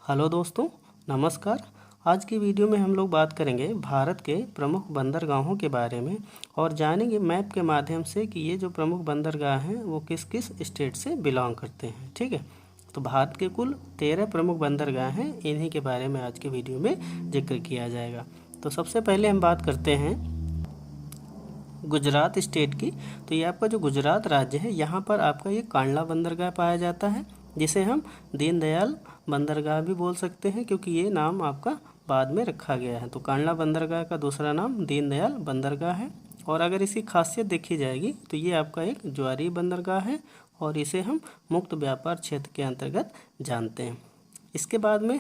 Hello दोस्तों, नमस्कार। आज की वीडियो में हम लोग बात करेंगे भारत के प्रमुख बंदरगाहों के बारे में और जानेंगे मैप के माध्यम से कि ये जो प्रमुख बंदरगाह हैं वो किस किस स्टेट से बिलोंग करते हैं। ठीक है, तो भारत के कुल 13 प्रमुख बंदरगाह हैं, इन्हीं के बारे में आज के वीडियो में जिक्र किया जाएगा। तो सबसे पहले हम बात करते हैं गुजरात स्टेट की। तो ये आपका जो गुजरात राज्य है, यहाँ पर आपका ये कांडला बंदरगाह पाया जाता है, जिसे हम दीनदयाल बंदरगाह भी बोल सकते हैं, क्योंकि ये नाम आपका बाद में रखा गया है। तो कांडला बंदरगाह का दूसरा नाम दीनदयाल बंदरगाह है। और अगर इसकी खासियत देखी जाएगी तो ये आपका एक ज्वारीय बंदरगाह है और इसे हम मुक्त व्यापार क्षेत्र के अंतर्गत जानते हैं। इसके बाद में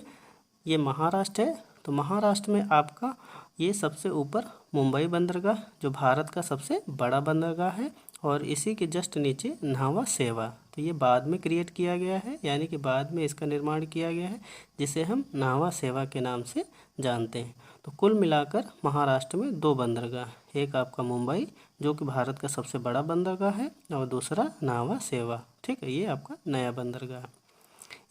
ये महाराष्ट्र है। तो महाराष्ट्र में आपका ये सबसे ऊपर मुंबई बंदरगाह, जो भारत का सबसे बड़ा बंदरगाह है, और इसी के जस्ट नीचे न्हावा शेवा। तो ये बाद में क्रिएट किया गया है, यानी कि बाद में इसका निर्माण किया गया है, जिसे हम न्हावा शेवा के नाम से जानते हैं। तो कुल मिलाकर महाराष्ट्र में 2 बंदरगाह, एक आपका मुंबई जो कि भारत का सबसे बड़ा बंदरगाह है, और दूसरा न्हावा शेवा। ठीक है, ये आपका नया बंदरगाह है।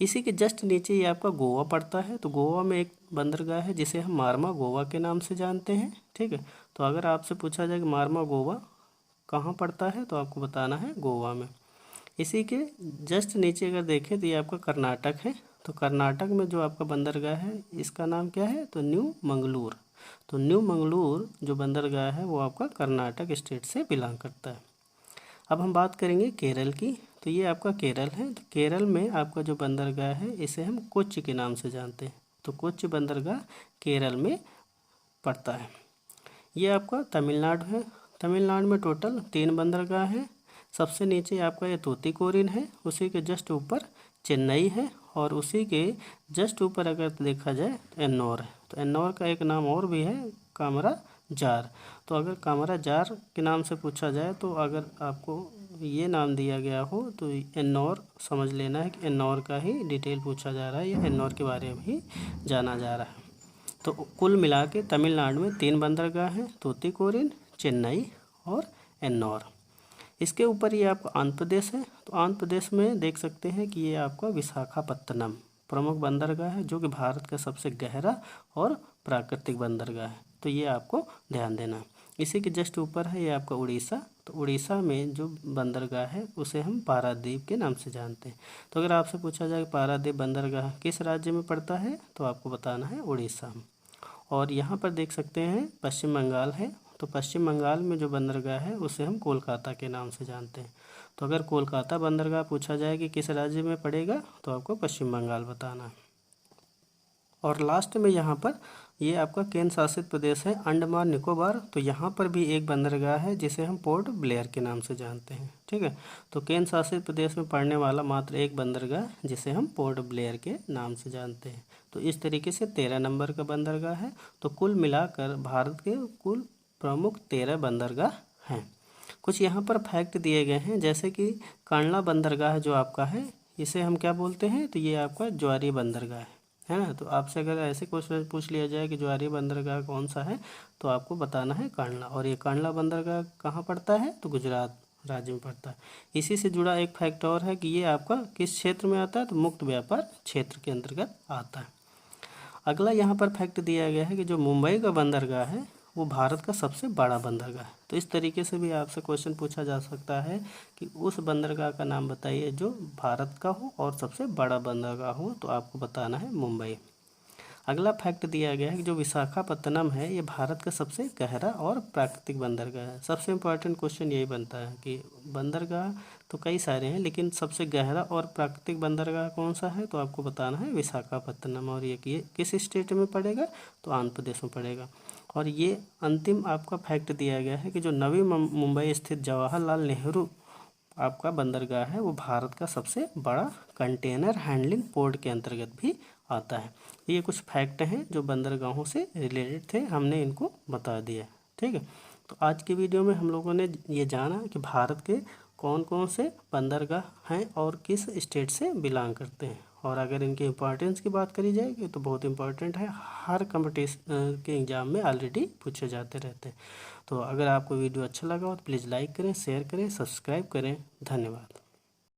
इसी के जस्ट नीचे ये आपका गोवा पड़ता है। तो गोवा में एक बंदरगाह है जिसे हम मारमा गोवा के नाम से जानते हैं। ठीक है, तो अगर आपसे पूछा जाए कि मारमा गोवा कहाँ पड़ता है, तो आपको बताना है गोवा में। इसी के जस्ट नीचे अगर देखें तो ये आपका कर्नाटक है। तो कर्नाटक में जो आपका बंदरगाह है, इसका नाम क्या है, तो न्यू मंगलूर। तो न्यू मंगलूर जो बंदरगाह है वो आपका कर्नाटक स्टेट से बिलोंग करता है। अब हम बात करेंगे केरल की। तो ये आपका केरल है। तो केरल में आपका जो बंदरगाह है, इसे हम कोच्चि के नाम से जानते हैं। तो कोच्चि बंदरगाह केरल में पड़ता है। ये आपका तमिलनाडु है। तमिलनाडु में टोटल 3 बंदरगाह हैं। सबसे नीचे आपका ये तूतीकोरिन है, उसी के जस्ट ऊपर चेन्नई है, और उसी के जस्ट ऊपर अगर देखा जाए तो एन्नौर है। तो एन्नौर का एक नाम और भी है, कामरा जार। तो अगर कामरा जार के नाम से पूछा जाए, तो अगर आपको ये नाम दिया गया हो तो एन्नौर समझ लेना है कि एन्नौर का ही डिटेल पूछा जा रहा है, या एन्नौर के बारे में ही जाना जा रहा है। तो कुल मिला के तमिलनाडु में 3 बंदरगाह हैं, तूतीकोरिन, चेन्नई और एन्नौर। इसके ऊपर ये आपका आंध्र प्रदेश है। तो आंध्र प्रदेश में देख सकते हैं कि ये आपका विशाखापत्तनम प्रमुख बंदरगाह है, जो कि भारत का सबसे गहरा और प्राकृतिक बंदरगाह है। तो ये आपको ध्यान देना है। इसी के जस्ट ऊपर है ये आपका उड़ीसा। तो उड़ीसा में जो बंदरगाह है उसे हम पारादीप के नाम से जानते हैं। तो अगर आपसे पूछा जाए पारादीप बंदरगाह किस राज्य में पड़ता है, तो आपको बताना है उड़ीसा। और यहाँ पर देख सकते हैं पश्चिम बंगाल है। तो पश्चिम बंगाल में जो बंदरगाह है उसे हम कोलकाता के नाम से जानते हैं। तो अगर कोलकाता बंदरगाह पूछा जाए कि किस राज्य में पड़ेगा, तो आपको पश्चिम बंगाल बताना है। और लास्ट में यहाँ पर ये आपका केंद्र शासित प्रदेश है अंडमान निकोबार। तो यहाँ पर भी एक बंदरगाह है जिसे हम पोर्ट ब्लेयर के नाम से जानते हैं। ठीक है, तो केंद्र शासित प्रदेश में पड़ने वाला मात्र एक बंदरगाह जिसे हम पोर्ट ब्लेयर के नाम से जानते हैं। तो इस तरीके से 13 नंबर का बंदरगाह है। तो कुल मिलाकर भारत के कुल प्रमुख 13 बंदरगाह हैं। कुछ यहाँ पर फैक्ट दिए गए हैं, जैसे कि कांडला बंदरगाह जो आपका है, इसे हम क्या बोलते हैं, तो ये आपका ज्वारीय बंदरगाह है ना। तो आपसे अगर ऐसे क्वेश्चन पूछ लिया जाए कि ज्वारीय बंदरगाह कौन सा है, तो आपको बताना है कांडला। और ये कांडला बंदरगाह कहाँ पड़ता है, तो गुजरात राज्य में पड़ता है। इसी से जुड़ा एक फैक्ट और है कि ये आपका किस क्षेत्र में आता है, तो मुक्त व्यापार क्षेत्र के अंतर्गत आता है। अगला यहाँ पर फैक्ट दिया गया है कि जो मुंबई का बंदरगाह है वो भारत का सबसे बड़ा बंदरगाह है। तो इस तरीके से भी आपसे क्वेश्चन पूछा जा सकता है कि उस बंदरगाह का नाम बताइए जो भारत का हो और सबसे बड़ा बंदरगाह हो, तो आपको बताना है मुंबई। अगला फैक्ट दिया गया है कि जो विशाखापत्तनम है ये भारत का सबसे गहरा और प्राकृतिक बंदरगाह है। सबसे इम्पोर्टेंट क्वेश्चन यही बनता है कि बंदरगाह तो कई सारे हैं, लेकिन सबसे गहरा और प्राकृतिक बंदरगाह कौन सा है, तो आपको बताना है विशाखापत्तनम। और ये किस स्टेट में पड़ेगा, तो आंध्र प्रदेश में पड़ेगा। और ये अंतिम आपका फैक्ट दिया गया है कि जो नवी मुंबई स्थित जवाहरलाल नेहरू आपका बंदरगाह है वो भारत का सबसे बड़ा कंटेनर हैंडलिंग पोर्ट के अंतर्गत भी आता है। ये कुछ फैक्ट हैं जो बंदरगाहों से रिलेटेड थे, हमने इनको बता दिया। ठीक है, तो आज की वीडियो में हम लोगों ने ये जाना कि भारत के कौन कौन से बंदरगाह हैं और किस स्टेट से बिलोंग करते हैं। और अगर इनके इम्पोर्टेंस की बात करी जाएगी तो बहुत इम्पोर्टेंट है, हर कंपटीशन के एग्ज़ाम में ऑलरेडी पूछे जाते रहते हैं। तो अगर आपको वीडियो अच्छा लगा हो तो प्लीज़ लाइक करें, शेयर करें, सब्सक्राइब करें। धन्यवाद।